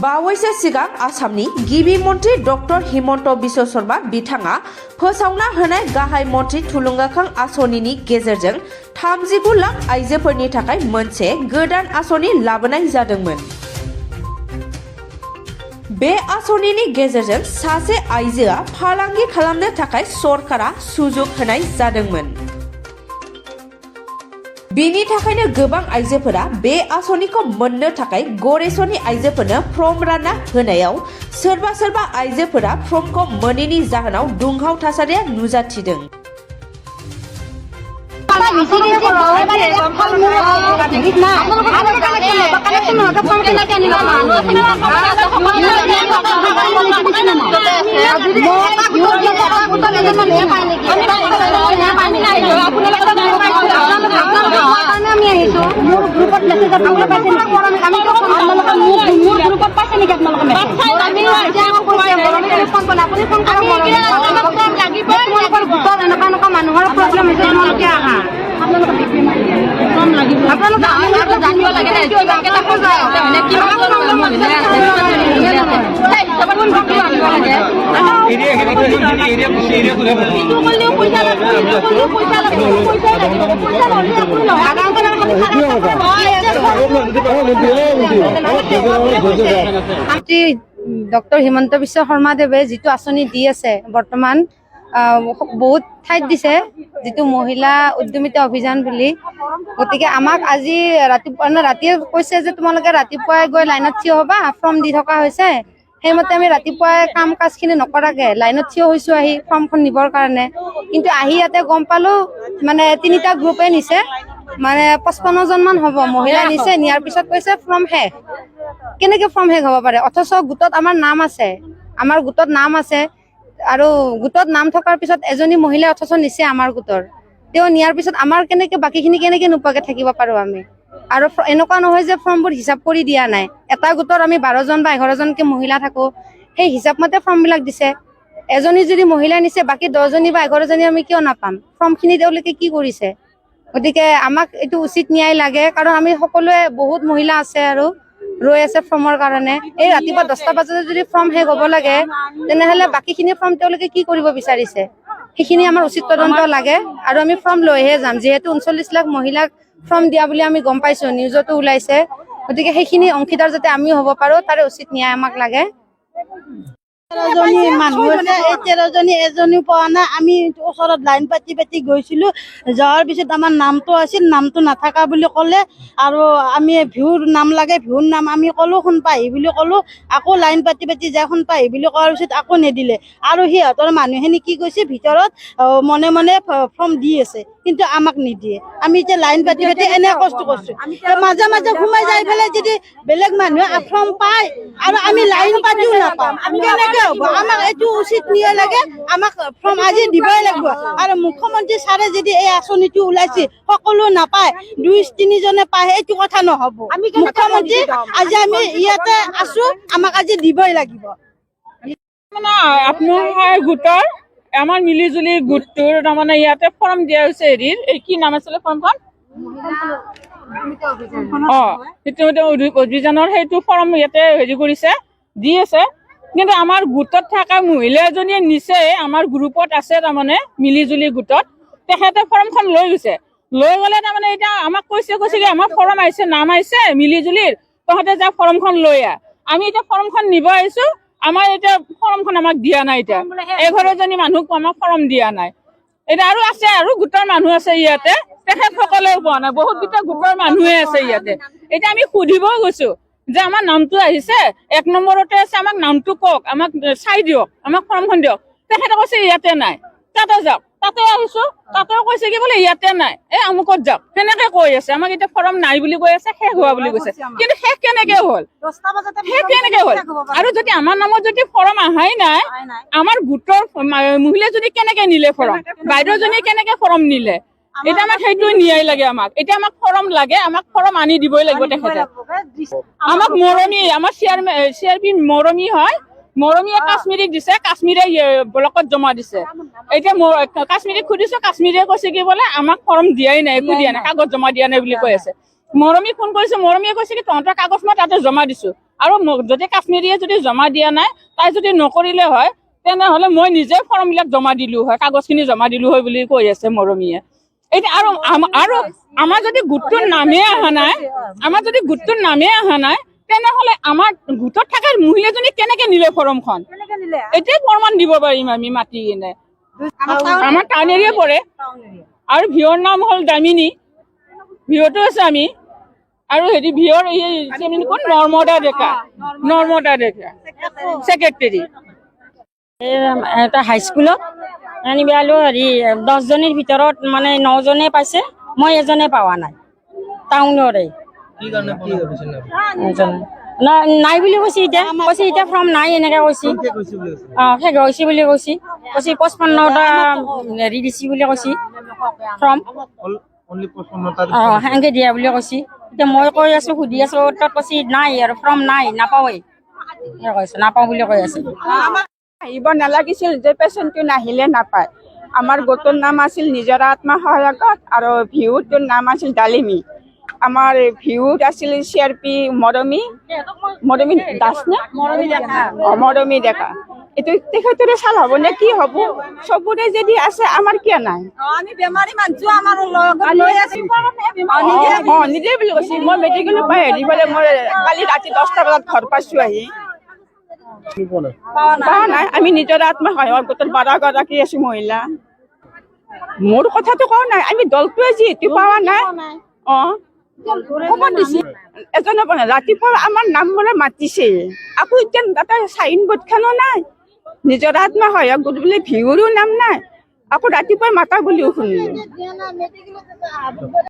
बावैसो सिगां आसामनि गिबि मन्त्रि डक्टर हिमन्त बिश्व शर्मा बिथाङा फोसावना होनाय गाहाय मन्त्रि थुलुंगाखां आसनिनि गेजेरजों 39 लाख आइजोफोरनि थाखाय मोनसे गोदान आसनि लाबोनाय जादोंमोन। बे आसनिनि गेजेरजों सासे आइजोआ फालांगि खालामनो थाखाय सरकारा सुजुग होनाय जादोंमोन। बिनि थाखायनो गोबां आइजोफोरा बे आसनिखौ मोननो थाखाय गरेसरनि आइजोफोरनो फर्म रानना होनायाव सोरबा आइजोफोरा फर्मखौ मोनैनि जाहोनाव दुंहाव थासारिया नुजाथिदों। ডক্টৰ হিমন্ত বিশ্ব শৰ্মাদেৱে যিটো আঁচনি দি আছে বৰ্তমান বহুত ঠাইত দিছে, যিটো মহিলা উদ্যমিতা অভিযান বুলি। গতিকে আমাক আজি ৰাতিয়ে কৈছে যে তোমালোকে ৰাতিপুৱাই গৈ লাইনত থিয় হবা, ফৰ্ম দি থকা হৈছে। সেইমতে আমি ৰাতিপুৱাই কাম কাজখিনি নকৰাকে লাইনত থিয় হৈছো আহি ফৰ্মখন নিবৰ কাৰণে। কিন্তু আহি ইয়াতে গম পালো মানে 3টা গ্ৰুপে নিছে, মানে 55 জন মান হ'ব মহিলা নিছে। নিয়াৰ পিছত কৈছে ফৰ্ম শেষ। কেনেকে ফৰ্ম শেষ হ'ব পাৰে? অথচ গোটত আমাৰ নাম আছে, আমাৰ গোটত নাম আছে। আৰু গোটত নাম থকাৰ পিছত এজনী মহিলা অথচ নিছে আমাৰ গোটৰ। তেওঁ নিয়াৰ পিছত আমাৰ বাকীখিনি কেনেকে নোপোৱাকে থাকিব পাৰো আমি? আৰু এনেকুৱা নহয় যে ফৰ্মবোৰ হিচাপ কৰি দিয়া নাই। এটা গোটত আমি 12 জন বা 11 জনকে মহিলা থাকো, সেই হিচাপ মতে ফৰ্মবিলাক দিছে। এজনী যদি মহিলা নিছে, বাকী 10 জনী বা 11 জনী আমি কিয় নাপাম? ফৰ্মখিনি তেওঁলোকে কি কৰিছে? গতিকে আমাক এইটো উচিত ন্যায় লাগে, কাৰণ আমি সকলোৱে বহুত মহিলা আছে আৰু ৰৈ আছে ফৰ্মৰ কাৰণে। এই ৰাতিপুৱা 10টা বজাতে যদি ফৰ্ম শেষ হ'ব লাগে, তেনেহলে বাকীখিনি ফৰ্ম তেওঁলোকে কি কৰিব বিচাৰিছে? সেইখিনি আমাৰ উচিত তদন্ত লাগে। আৰু আমি ফৰ্ম লৈহে যাম, যিহেতু 39 লাখ মহিলাক ফৰ্ম দিয়া বুলি আমি গম পাইছো, নিউজতো ওলাইছে। গতিকে সেইখিনি অংশীদাৰ যাতে আমি হ'ব পাৰো, তাৰে উচিত ন্যায় আমাক লাগে। 13জনী মানুহ আছে, এই 13জনী এজনীও পোৱা নাই। আমি ওচৰত লাইন পাতি গৈছিলো। যোৱাৰ পিছত আমাৰ নামটো আছিল, নামটো নাথাকা বুলি ক'লে। আৰু আমি ভিউৰ নাম লাগে, ভিউৰ নাম আমি ক'লো, সোণপাহি বুলি ক'লো। আকৌ লাইন পাতি যাই সোণপাহি বুলি কোৱাৰ পিছত আকৌ নিদিলে। আৰু সিহঁতৰ মানুহখিনি কি কৈছে, ভিতৰত মনে মনে ফৰ্ম দি আছে, কিন্তু আমাক নিদিয়ে। আমি এতিয়া লাইন পাতি এনে কষ্ট কৰিছো। মাজে মাজে সোমাই যাই পেলাই যদি বেলেগ মানুহে ফৰ্ম পায় আৰু আমি লাইন পাতিও নাপাম, কেনেকে হ'ব? আমাক এইটো উচিত ন্যায় লাগে। আমাক ফৰ্ম আজি দিবই লাগিব। আৰু মুখ্যমন্ত্ৰী ছাৰে যদি এই আঁচনিটো ওলাইছে, সকলো নাপায়, 2-3 জনে পায়, এইটো কথা নহ'ব। মুখ্যমন্ত্ৰী আজি আমি ইয়াতে আছো, আমাক আজি দিবই লাগিব। মানে আত্মসহায়ক গোটৰ আমাৰ মিলিজুলি গোটটোৰ তাৰমানে ইয়াতে ফৰ্ম দিয়া হৈছে। হেৰিৰ এই কি নাম আছিলে ফৰ্মখন? অভিযানৰ সেইটো ফৰ্ম ইয়াতে হেৰি কৰিছে, দি আছে। কিন্তু আমাৰ গোটত থকা মহিলা এজনীয়ে নিচে, আমাৰ গ্ৰুপত আছে তাৰমানে মিলিজুলি গোটত, তেখেতে ফৰ্মখন লৈ গৈছে। লৈ গ'লে তাৰমানে এতিয়া আমাক কৈছে কি আমাৰ ফৰ্ম আহিছে, নাম আহিছে মিলিজুলিৰ, তহঁতে যা ফৰ্মখন লৈ আহ। আমি এতিয়া ফৰ্মখন নিব আহিছো, আমাৰ এতিয়া ফৰ্মখন আমাক দিয়া নাই। এতিয়া 11জনী মানুহক আমাক ফৰ্ম দিয়া নাই। এতিয়া আৰু আছে, আৰু গোটৰ মানুহ আছে ইয়াতে, তেখেতসকলেও পোৱা নাই। বহুত কেইটা গোটৰ মানুহে আছে ইয়াতে। এতিয়া আমি সুধিবও গৈছো যে আমাৰ নামটো আহিছে, 1 নম্বৰতে আছে, আমাক নামটো কওক, আমাক চাই দিয়ক, আমাক ফৰ্মখন দিয়ক। তেখেতে কৈছে ইয়াতে নাই, তাতে যাওক। তাতে আহিছো, তাতেও কৈছে কি বোলে ইয়াতে নাই, এই আমুকত যাওক। তেনেকে কৈ আছে। আমাক এতিয়া ফৰ্ম নাই বুলি কৈ আছে, শেষ হোৱা বুলি কৈছে। কিন্তু শেষ কেনেকে হ'ল? শেষ কেনেকে হ'ল? আৰু যদি আমাৰ নামত যদি ফৰ্ম আহাই নাই, আমাৰ গোটৰ মহিলাজনী কেনেকে নিলে ফৰ্ম? বাইদেউজনীয়ে কেনেকে ফৰ্ম নিলে? এতিয়া আমাক সেইটো ন্যায় লাগে। আমাক এতিয়া আমাক ফৰ্ম লাগে, আমাক ফৰ্ম আনি দিবই লাগিব তেখেতে। আমাক মৰমী, আমাৰ CRP মৰমী হয়, মৰমীয়ে কাশ্মীৰীক দিছে, কাশ্মীৰে ব্লকত জমা দিছে। এতিয়া কাশ্মীৰীক সুধিছো, কাশ্মীৰে কৈছে কি বোলে আমাক ফৰ্ম দিয়াই নাই, একো দিয়া নাই, কাগজ জমা দিয়া নাই বুলি কৈ আছে। মৰমীক ফোন কৰিছো, মৰমীয়ে কৈছে কি তহঁতৰ কাগজ মই তাতে জমা দিছো, আৰু যদি কাশ্মীৰীয়ে যদি জমা দিয়া নাই, তাই যদি নকৰিলে হয় তেনেহলে মই নিজে ফৰ্মবিলাক জমা দিলো হয়, কাগজখিনি জমা দিলো হয় বুলি কৈ আছে মৰমীয়ে। এতিয়া আৰু আমাৰ যদি গোটটোৰ নামেই অহা নাই, তেনেহলে আমাৰ গোটত থকা মহিলাজনী কেনেকে নিলে ফৰ্মখন? এতিয়া প্ৰমাণ দিব পাৰিম আমি মাতি কিনে। আমাৰ টাউন এৰিয়া পৰে, আৰু ভিঅ'ৰ নাম হ'ল দামিনী, ভিঅ'তো আছে আমি, আৰু ভিঅ'ৰ কোন নৰ্মদা ডেকা ছেক্ৰেটাৰী। এটা হাইস্কুলত আনিবালো 10জনীৰ ভিতৰত মানে 9জনে পাইছে, মই এজনে পোৱা নাই টাউনৰে। নাই বুলি কৈছে, এতিয়া ফৰ্ম নাই এনেকে কৈছে। শেষ হৈছে বুলি কৈছে, 55টা হেৰি দিছি বুলি কৈছে ফৰ্ম, সেনেকে দিয়া বুলি কৈছে। এতিয়া মই কৈ আছো, সুধি আছো, তাত কৈছে নাই আৰু ফৰ্ম নাই, নাপাওঁৱেই কৈছে, নাপাওঁ বুলি কৈ আছে। আহিব নালাগিছিল যে পেচেণ্টটো নাহিলে নাপায়। আমাৰ গোটৰ নাম আছিল নিজৰা আত্মসহায়ক গোট, আৰু ভিউটোৰ নাম আছিল ডালিমী। আমাৰ ভিউত আছিল CRP মৰমী দাস নে মৰমী ডেকা। এইটো তেখেতৰে চাল হ'ব নে কি হ'ব? চবৰে যদি আছে আমাৰ কিয় নাই? নিজে বুলি কৈছে। মই মেডিকেল পাই হেৰি পেলাই মই কালি ৰাতি 10টা বজাত ঘৰ পাইছো আহি। নাই, আমি নিজৰ আত্মসহায়ক গোটৰ 12গৰাকী আছো মহিলা। মোৰ কথাটো কোৱা নাই, আমি দলটোৱে যিহেতু পোৱা নাই। খবৰ দিছে এজনে, ৰাতিপুৱা আমাৰ নাম বোলে মাতিছে, আকৌ এতিয়া তাতে চাইন বোৰ্ডখনো নাই, নিজৰ আত্মসহায়ক গোট বুলি ভিউৰো নাম নাই, আকৌ ৰাতিপুৱাই মাতা বুলিও শুনিলো।